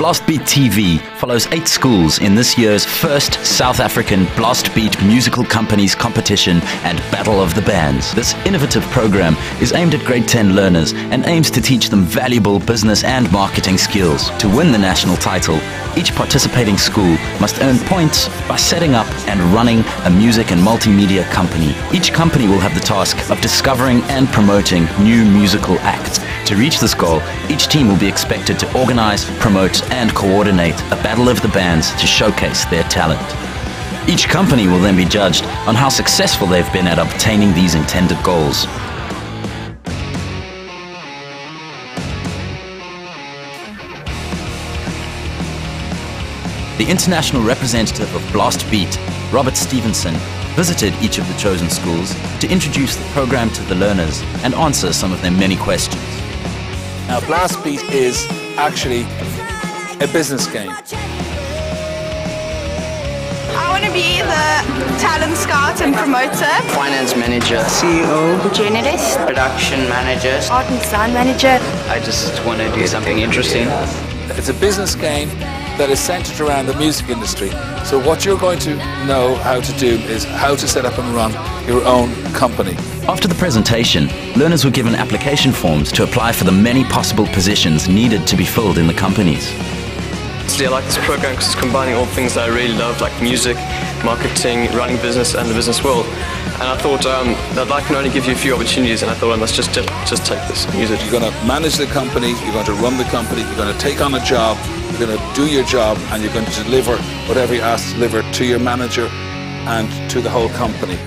Blastbeat TV follows 8 schools in this year's first South African Blastbeat Musical Companies competition and Battle of the Bands. This innovative program is aimed at grade 10 learners and aims to teach them valuable business and marketing skills. To win the national title, each participating school must earn points by setting up and running a music and multimedia company. Each company will have the task of discovering and promoting new musical acts. To reach this goal, each team will be expected to organize, promote, and coordinate a battle of the bands to showcase their talent. Each company will then be judged on how successful they've been at obtaining these intended goals. The international representative of Blastbeat, Robert Stevenson, visited each of the chosen schools to introduce the program to the learners and answer some of their many questions. Now, Blastbeat is actually a business game. I want to be the talent scout and promoter, finance manager, CEO, journalist, production manager, art and design manager. I just want to do something interesting. It's a business game that is centered around the music industry. So what you're going to know how to do is how to set up and run your own company. After the presentation, learners were given application forms to apply for the many possible positions needed to be filled in the companies. I like this program because it's combining all things that I really love, like music, marketing, running business, and the business world. And I thought I'd like to only give you a few opportunities, and I thought I must just take this and use it. You're going to manage the company, you're going to run the company, you're going to take on a job, you're going to do your job, and you're going to deliver whatever you're asked to deliver to your manager and to the whole company.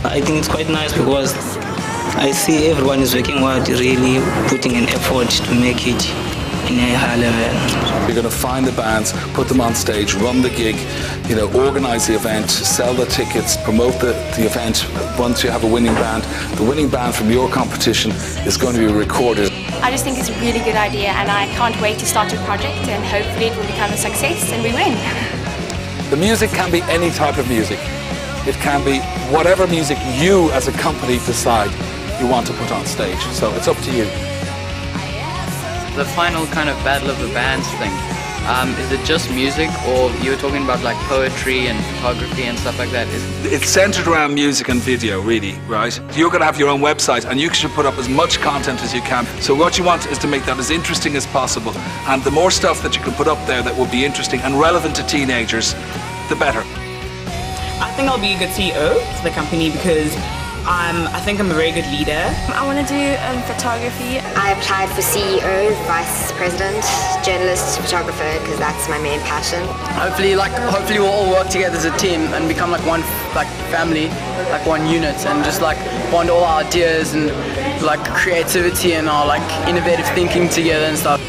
I think it's quite nice because I see everyone is working hard, really putting an effort to make it in a high level. You're going to find the bands, put them on stage, run the gig, organize the event, sell the tickets, promote the event. Once you have a winning band, the winning band from your competition is going to be recorded. I just think it's a really good idea, and I can't wait to start a project, and hopefully it will become a success and we win. The music can be any type of music. It can be whatever music you as a company decide you want to put on stage. So it's up to you. The final kind of battle of the bands thing, is it just music, or you were talking about like poetry and photography and stuff like that? It's centered around music and video, really, right? You're going to have your own website, and you should put up as much content as you can. So what you want is to make that as interesting as possible, and the more stuff that you can put up there that will be interesting and relevant to teenagers, the better. I think I'll be a good CEO for the company because I think I'm a very good leader. I want to do photography. I applied for CEO, vice president, journalist, photographer, because that's my main passion. Hopefully we'll all work together as a team and become like one family, like one unit, and just like bond all our ideas and like creativity and our like innovative thinking together and stuff.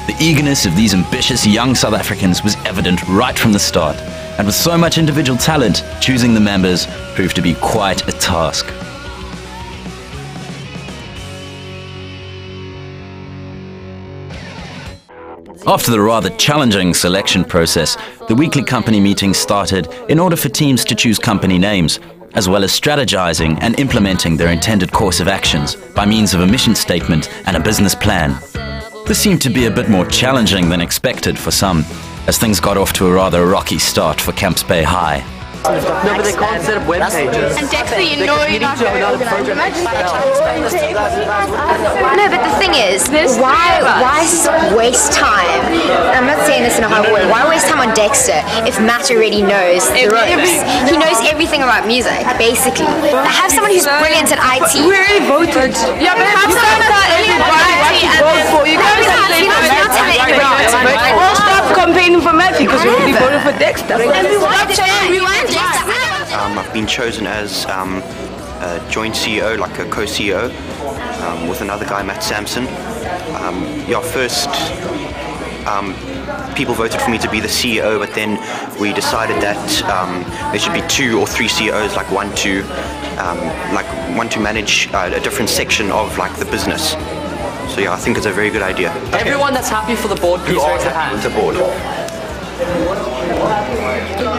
The eagerness of these ambitious young South Africans was evident right from the start. And with so much individual talent, choosing the members proved to be quite a task. After the rather challenging selection process, the weekly company meetings started in order for teams to choose company names, as well as strategizing and implementing their intended course of actions by means of a mission statement and a business plan. This seemed to be a bit more challenging than expected for some, as things got off to a rather rocky start for Camps Bay High. No, but they can't set up web pages. And Dexter, you know you're not going to organize a match. No, but the thing is, why waste time? I'm not saying this in a horrible way. Why waste time on Dexter if Matt already knows the ropes? He knows everything about music, basically. Have someone who's brilliant at IT. We already voted. Yeah, but have someone Everybody to vote for you. We'll stop campaigning for Matthew because we already voted for Dexter. I've been chosen as a joint CEO, like a co-CEO, with another guy, Matt Sampson. First people voted for me to be the CEO, but then we decided that there should be 2 or 3 CEOs, like one to manage a different section of like the business. So yeah, I think it's a very good idea. Everyone that's happy for the board, please raise their hand. With the board.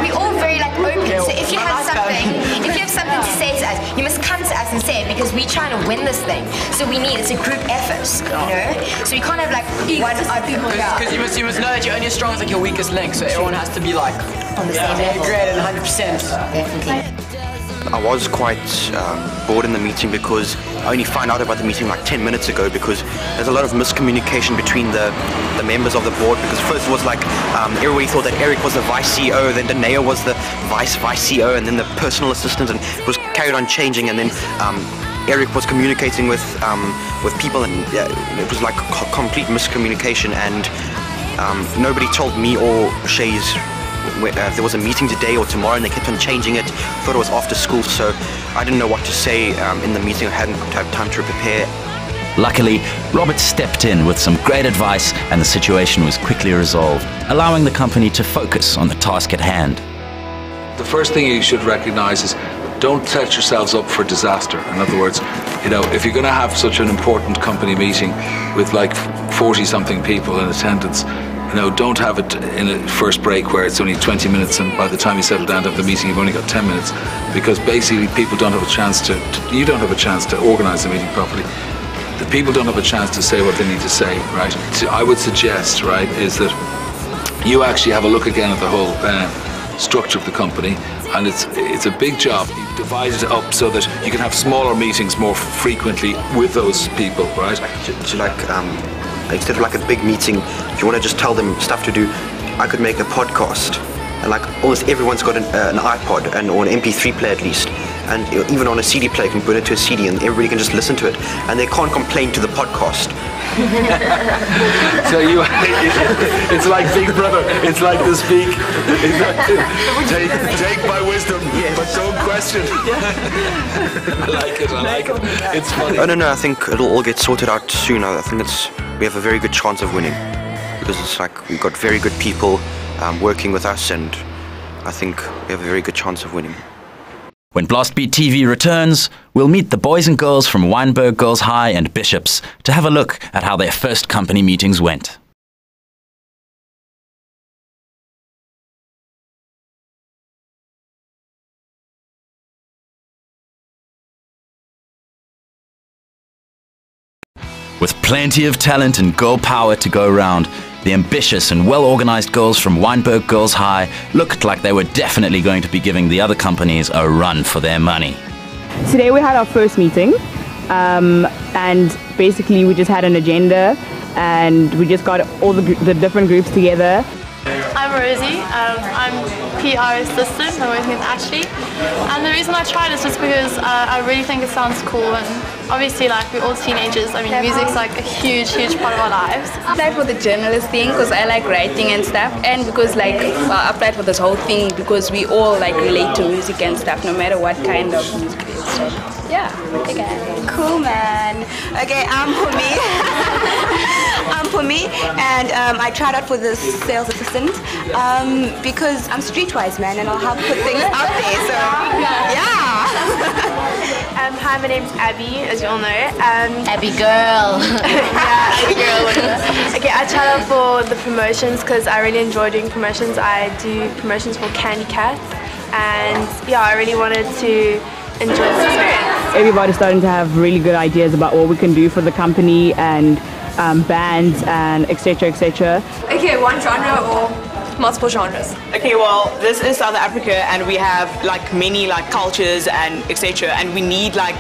We're all very open, so if you have something If you have something to say to us, you must come to us and say it, because we're trying to win this thing. So we need, it's a group effort, you know? So you can't have like one odd people out. Because you must know that you're only as strong as like your weakest link, so everyone has to be like on the same level. Great and 100%. Definitely. I was quite bored in the meeting because I only found out about the meeting like 10 minutes ago, because there's a lot of miscommunication between the members of the board, because first it was like everybody thought that Eric was the vice CEO, then Danae was the vice CEO, and then the personal assistant, and it was carried on changing, and then Eric was communicating with people, and it was like complete miscommunication, and nobody told me or Shay's there was a meeting today or tomorrow, and they kept on changing it. Thought it was after school, so I didn't know what to say in the meeting. I hadn't had time to prepare. Luckily, Robert stepped in with some great advice, and the situation was quickly resolved, allowing the company to focus on the task at hand. The first thing you should recognize is don't set yourselves up for disaster. In other words, you know, if you're going to have such an important company meeting with like 40-something people in attendance, you know, don't have it in a first break where it's only 20 minutes, and by the time you settle down to have the meeting, you've only got 10 minutes, because basically people don't have a chance to you don't have a chance to organize the meeting properly. The people don't have a chance to say what they need to say, right? So I would suggest, right, is that you actually have a look again at the whole structure of the company, and it's a big job. You divide it up so that you can have smaller meetings more frequently with those people, right? Instead of like a big meeting, if you want to just tell them stuff to do, I could make a podcast, and like almost everyone's got an iPod or an MP3 player at least, and even on a CD player, you can put it to a CD and everybody can just listen to it, and they can't complain to the podcast. So it's like Big Brother, it's like the speak. Take my wisdom, but don't question. I like it. It's funny. Oh no, I think it'll all get sorted out soon. I think we have a very good chance of winning, because it's like we've got very good people working with us, and I think we have a very good chance of winning. When Blastbeat TV returns, we'll meet the boys and girls from Wynberg Girls High and Bishops to have a look at how their first company meetings went. With plenty of talent and girl power to go around, the ambitious and well-organized girls from Wynberg Girls High looked like they were definitely going to be giving the other companies a run for their money. Today we had our first meeting, and basically we just had an agenda, and we just got all the different groups together. I'm Rosie, I'm PR assistant, I'm working with Ashley, and the reason I tried is just because I really think it sounds cool, and obviously like we're all teenagers, I mean music's like a huge part of our lives. I applied for the journalist thing because I like writing and stuff, and because like I applied for this whole thing because we all like relate to music and stuff, no matter what kind of music it is. So yeah, okay. Cool man. Okay, I'm Pumi, and I tried out for this sales assistant because I'm streetwise, man, and I'll help put things out there. So yeah. Hi, my name's Abby, as you all know. Abby girl. Yeah, Abby girl. Okay, I tried out for the promotions because I really enjoy doing promotions. I do promotions for Candy Cats, and yeah, I really wanted to enjoy this experience. Everybody's starting to have really good ideas about what we can do for the company, and bands and etc. Okay, one genre or multiple genres? Okay, well, this is South Africa, and we have like many like cultures and etc. And we need like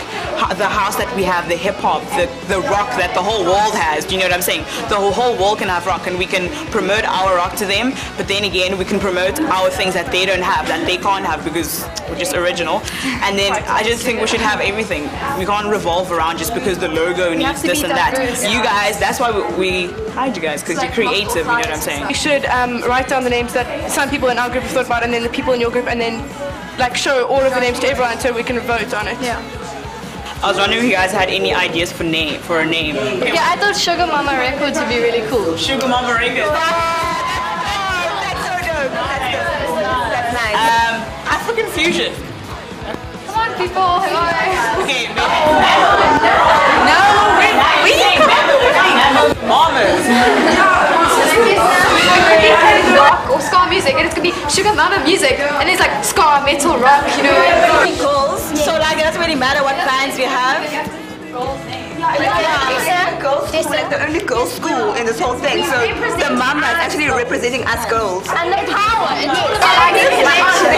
the house that we have, the hip hop, the rock that the whole world has. Do you know what I'm saying? The whole world can have rock, and we can promote our rock to them. But then again, we can promote our things that they don't have, that they can't have, because we're just original. And then I just think we should have everything. We can't revolve around just because the logo needs this and that. You guys, that's why we hired you guys, because you're creative. You know what I'm saying? You should write down the names that some people in our group have thought about, and then the people in your group, and then like show all of the names to everyone so we can vote on it. Yeah. I was wondering if you guys had any ideas for a name. Yeah, I thought Sugar Mama Records would be really cool. Sugar Mama Records. That's so dope. That's nice. African Fusion. Come on, people. Hello. Okay. No, we Mamas. Rock or ska music, and it's gonna be sugar mama music, and it's like ska, metal, rock, you know. Goals. So like it doesn't really matter what plans we have. Girls school, like the only girls school in this whole thing. So the mama is actually representing us girls. And the power.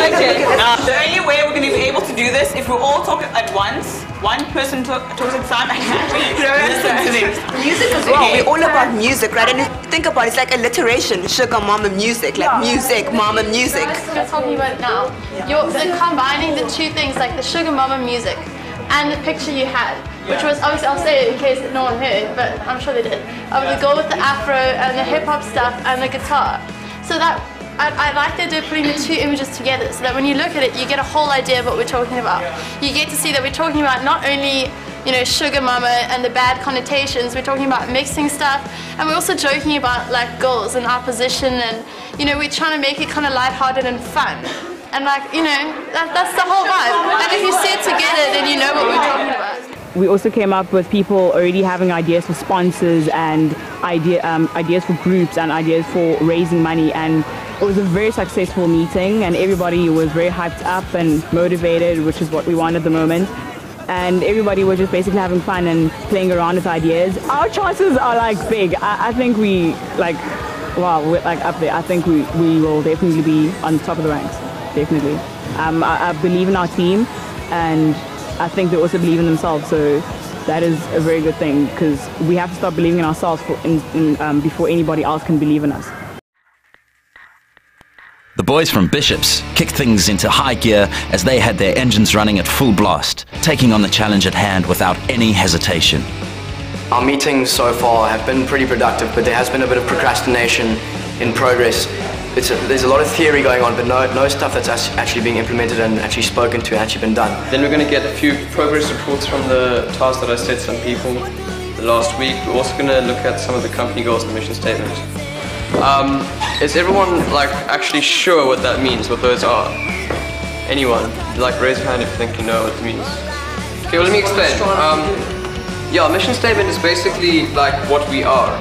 Okay. The only way we're going to be able to do this if we all talk at once. One person talks at a time and actually listen to them. Music as well. We're all about music, right? And think about it, it's like alliteration. Sugar mama music, like music, mama music. You're talking about it now. You're combining the two things, like the sugar mama music and the picture you had, which was obviously, I'll say it in case no one heard, but I'm sure they did, of the girl with the afro and the hip hop stuff and the guitar. So that I like the idea of putting the two images together so that when you look at it, you get a whole idea of what we're talking about. You get to see that we're talking about not only, you know, sugar mama and the bad connotations, we're talking about mixing stuff, and we're also joking about like girls and our position, and you know, we're trying to make it kind of lighthearted and fun. And like, you know, that's the whole vibe. And if you see it together, then you know what we're talking about. We also came up with people already having ideas for sponsors and ideas for groups and ideas for raising money, and it was a very successful meeting and everybody was very hyped up and motivated, which is what we want at the moment. And everybody was just basically having fun and playing around with ideas. Our chances are like big. I think we like, wow, we're like up there. I think we will definitely be on top of the ranks. Definitely. I believe in our team, and I think they also believe in themselves, so that is a very good thing, because we have to start believing in ourselves before anybody else can believe in us. The boys from Bishops kicked things into high gear as they had their engines running at full blast, taking on the challenge at hand without any hesitation. Our meetings so far have been pretty productive, but there has been a bit of procrastination in progress. There's a lot of theory going on, but no stuff that's actually being implemented and actually spoken to and actually been done. Then we're going to get a few progress reports from the tasks that I set some people last week. We're also going to look at some of the company goals and mission statements. Is everyone like actually sure what that means, what those are? Anyone? Like raise your hand if you think you know what it means. Okay, well let me explain. Yeah, mission statement is basically like what we are.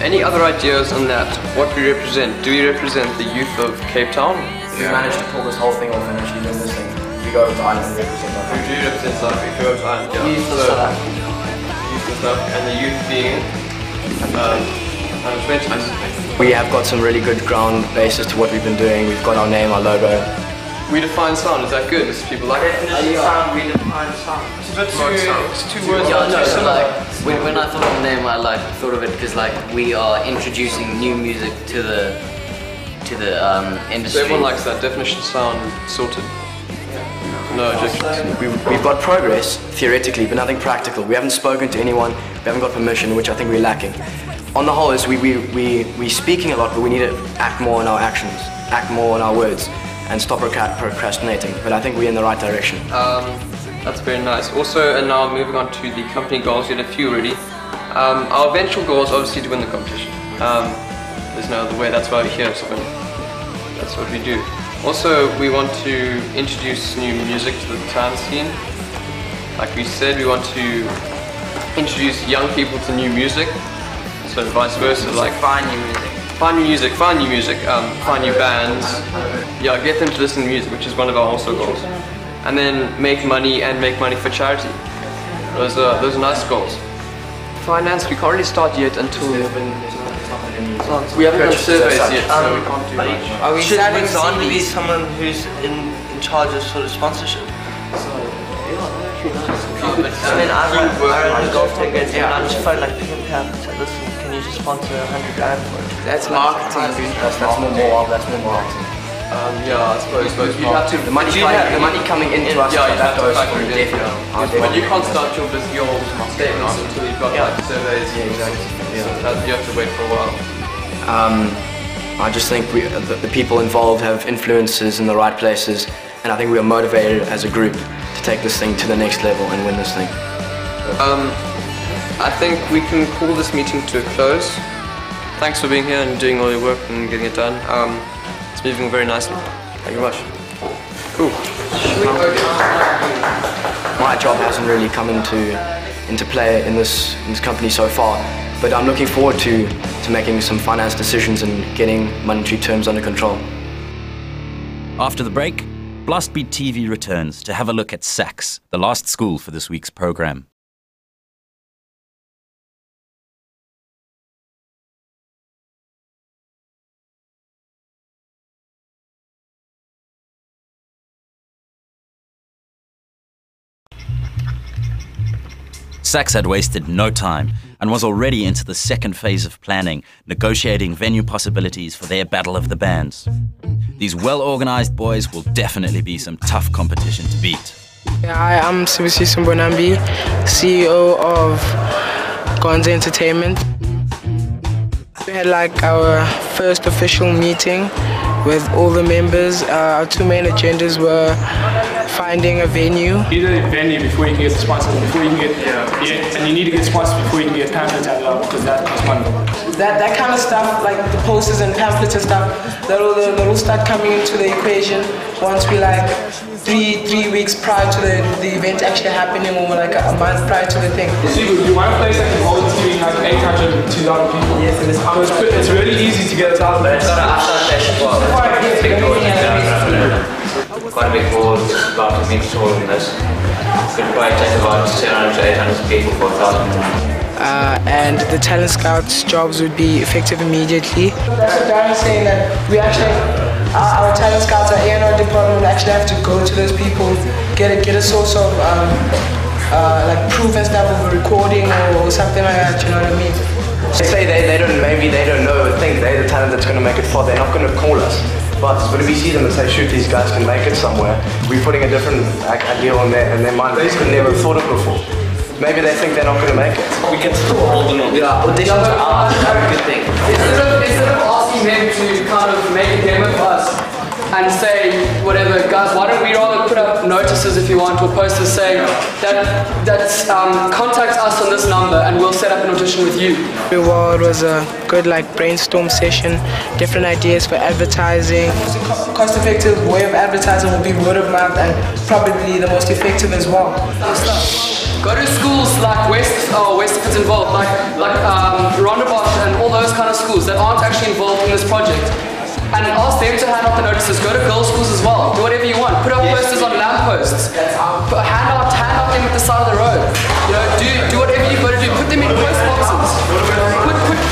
Any other ideas on that? What we represent? Do we represent the youth of Cape Town? We managed to pull this whole thing off and actually do this thing. We go over to Ireland and represent that. We do represent South Africa, we go over to Ireland, yeah. Youth of South Africa. Youth of South Africa, and the youth being 20. We have got some really good ground basis to what we've been doing. We've got our name, our logo. We define sound, is that good? Does people like it? Sound, we define sound. It's two words. Yeah, no, so like, when I thought of the name, I like thought of it because like we are introducing new music to the industry. So everyone likes that definition sound sorted. No objections. We've got progress theoretically, but nothing practical. We haven't spoken to anyone. We haven't got permission, which I think we're lacking. On the whole, is we're speaking a lot, but we need to act more on our actions, act more on our words, and stop procrastinating. But I think we're in the right direction. That's very nice. Also, and now moving on to the company goals, you had a few already. Our eventual goal is obviously to win the competition. There's no other way, that's why we're here, so that's what we do. Also, we want to introduce new music to the town scene. Like we said, we want to introduce young people to new music. So vice versa, like find new music. Find new music, find new bands. Yeah, get them to listen to music, which is one of our also goals. And then make money for charity. Those are nice goals. Finance, we can't really start yet until we haven't done surveys yet, so we can't do much. Are we selling CVs? Be someone who's in charge of sort of sponsorship? I mean, I run a golf ticket, and I just felt like picking up and said, listen, can you just sponsor 100 grand for it? That's marketing. That's more marketing. Yeah, I suppose you have to. The money coming into us. Yeah, you have to factor in definitely. But you can't start your statements until you've got like surveys. Yeah, exactly. Yeah. You have to wait for a while. I just think the people involved have influences in the right places, and I think we are motivated as a group to take this thing to the next level and win this thing. I think we can call this meeting to a close. Thanks for being here and doing all your work and getting it done. It's moving very nicely. Thank you very much. Cool. My job hasn't really come into play in this company so far, But I'm looking forward to making some finance decisions and getting monetary terms under control. After the break, Blastbeat TV returns to have a look at SACS, the last school for this week's program. SACS had wasted no time and was already into the second phase of planning, negotiating venue possibilities for their Battle of the Bands. These well-organized boys will definitely be some tough competition to beat. Hi, I'm Sibisi Sumbonambi, CEO of Gonza Entertainment. We had like our first official meeting with all the members. Our two main agendas were finding a venue. You need a venue before you can get the sponsors, before you can get, and you need to get sponsors before you can get pamphlets out of because that costs money. That kind of stuff, like the posters and pamphlets and stuff, that'll start coming into the equation once we like three weeks prior to the event actually happening, or like a month prior to the thing. So you want a place that can hold between like 800 to 2,000 people. Yes, it is. It's really easy to get a thousand. It's got an outside station as well. Quite a big board, about a meter taller than this. Could probably take about 700 to 800 people for 1,000. And the talent scouts' jobs would be effective immediately. So Darren's saying that we actually, our talent scouts, our A&R department would actually have to go to those people, get a source of like proof and stuff of a recording or something like that, you know what I mean? They say maybe they don't know, think they're the talent that's going to make it far, they're not going to call us. But when we see them and say, shoot, these guys can make it somewhere, we're putting a different idea on their mind they could never have thought of before. Maybe they think they're not going to make it. We can still hold them on. Yeah, auditions are a good thing. Instead of asking them to kind of make a demo for us and say, whatever, guys, why don't we rather put up notices if you want, or posters saying that contact us on this number and we'll set up an audition with you. Well, it was a good like brainstorm session, different ideas for advertising. The cost-effective way of advertising will be word of mouth, and probably the most effective as well. Go to schools like West if it's involved, like Rondebosch and all those kind of schools that aren't actually involved in this project. And ask them to hand out the notices. Go to girls' schools as well. Do whatever you want. Put up posters on lampposts. Hand out them at the side of the road. You know, do whatever you've got to do. Put them in post boxes.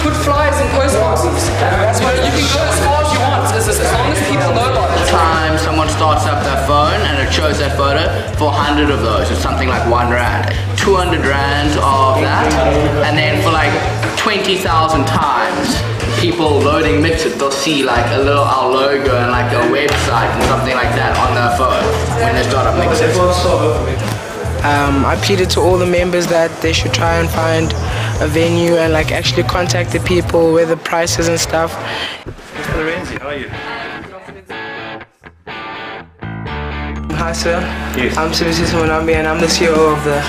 Put flyers in post boxes. You know, you can go as far as you want, as long as people know about it. Time someone starts up their phone and it shows that photo, for 100 of those, it's something like R1. 200 Rand of that, and then for like 20,000 times people loading mixes, they'll see like a little our logo and like a website and something like that on their phone when they start up mixes. I pleaded to all the members that they should try and find a venue and like actually contact the people with the prices and stuff. Mr. Lorenzi, how are you? Hi sir, yes. I'm Sibisi Sumbonambi and I'm the CEO of the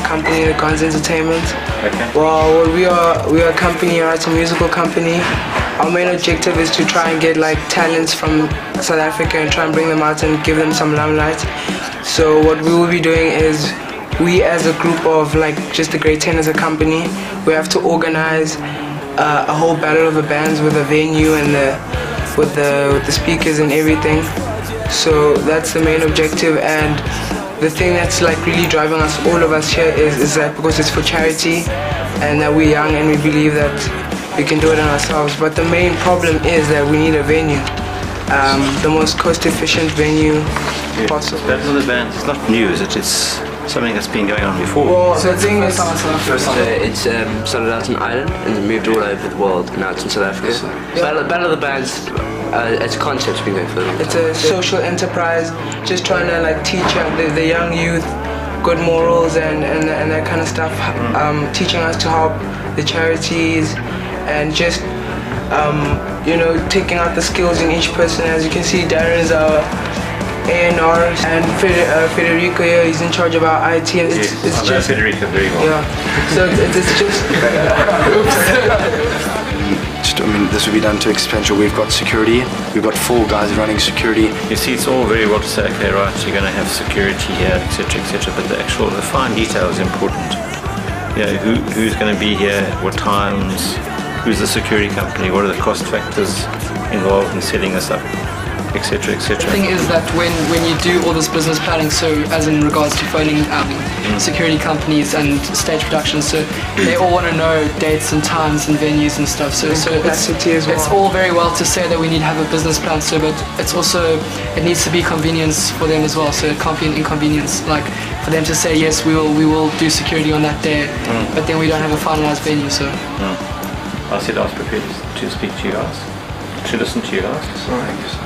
company, the Gonza Entertainment. Okay. Well, we are a company, it's a musical company. Our main objective is to try and get like talents from South Africa and try and bring them out and give them some limelight. So what we will be doing is, we as a group of like just the Grade 10 as a company, we have to organize a whole battle of the bands with a venue and with the speakers and everything. So that's the main objective, and the thing that's like really driving us, all of us here, is that because it's for charity and that we're young and we believe that we can do it on ourselves. But the main problem is that we need a venue, the most cost-efficient venue possible. Battle of the Bands, it's not news, it's something that's been going on before. Well, the thing is, it's started out in Ireland and moved all over the world, and now it's in South Africa. Battle of the Bands, as a concept's been going for a long time. It's a social enterprise, just trying to like teach the young youth good morals and that kind of stuff, teaching us to help the charities and just you know, taking out the skills in each person. As you can see, Darren's our A&R, and Federico here, he's in charge of our IT, and it's just Federico very well. Yeah, so it's just I mean, this will be done to expenditure. We've got security. We've got 4 guys running security. You see, it's all very well to say, okay, right, you're going to have security here, etc., etc., but the fine detail is important. you know, who's going to be here, what times, who's the security company, what are the cost factors involved in setting this up, etc., etc. The thing is that when you do all this business planning, so as in regards to phoning security companies and stage productions, so they all want to know dates and times and venues and stuff. So it's all very well to say that we need to have a business plan, so but it's also, it needs to be convenience for them as well. So it can't be an inconvenience, like for them to say yes, we will do security on that day, but then we don't have a finalized venue. So I said I was prepared to speak to you guys, to listen to you guys.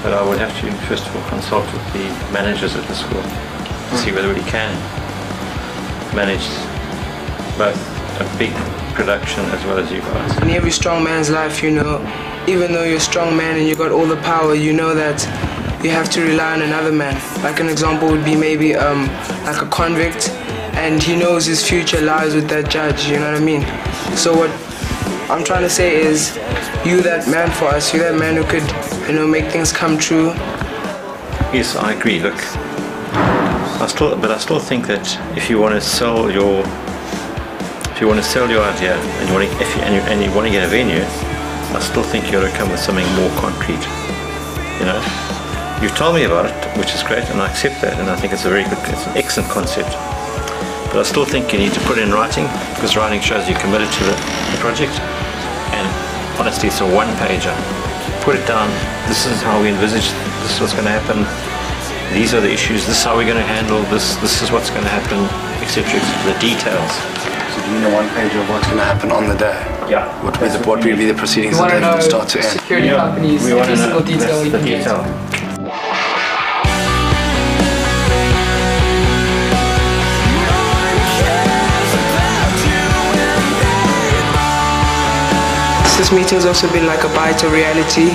But I would have to first of all consult with the managers at the school to see whether we can manage both a big production as well as you guys. In every strong man's life, you know, even though you're a strong man and you got all the power, you know that you have to rely on another man. Like an example would be maybe like a convict, and he knows his future lies with that judge, you know what I mean? So what I'm trying to say is, you that man for us, you that man who could, you know, make things come true. Yes, I agree. Look, I still think that if you want to sell your idea and you want to get a venue, I still think you got to come with something more concrete. You know, you've told me about it, which is great, and I accept that, and I think it's an excellent concept. But I still think you need to put it in writing, because writing shows you're committed to the project. And honestly, it's a one-pager. Put it down. This is how we envisage. This is what's going to happen. These are the issues. This is how we're going to handle this. This is what's going to happen, etc. The details. So do you know one page of what's going to happen on the day? Yeah. What will be the proceedings of the day from start to end? Security companies, every single detail you can get. This meeting's also been like a bite of reality.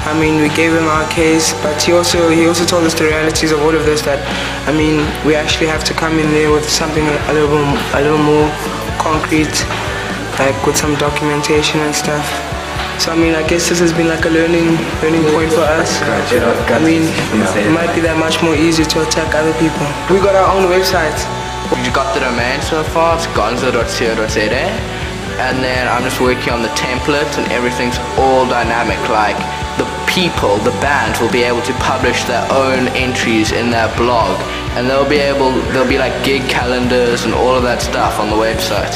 I mean, we gave him our case, but he also told us the realities of all of this, that, I mean, we actually have to come in there with something a little more concrete, like with some documentation and stuff. So I mean, I guess this has been like a learning point for us. I mean, it might be that much more easier to attack other people. We got our own website. We got the domain so far, it's gonzo.co.za. And then I'm just working on the template, and everything's all dynamic. Like the people, the bands will be able to publish their own entries in their blog, and there'll be like gig calendars and all of that stuff on the website.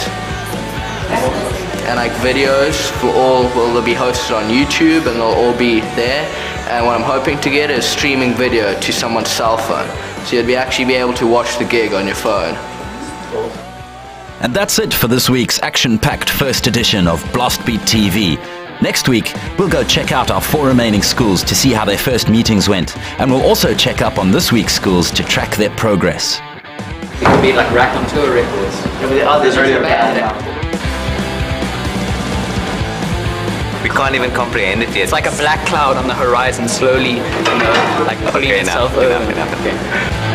And like videos they'll be hosted on YouTube, and they'll all be there. And what I'm hoping to get is streaming video to someone's cell phone, so you'd actually be able to watch the gig on your phone. And that's it for this week's action-packed first edition of Blastbeat TV. Next week, we'll go check out our 4 remaining schools to see how their first meetings went, and we'll also check up on this week's schools to track their progress. It could be like Rack on Tour Records. There's already a band now. We can't even comprehend it yet. It's like a black cloud on the horizon slowly, you know, like pulling itself over. Enough. Okay.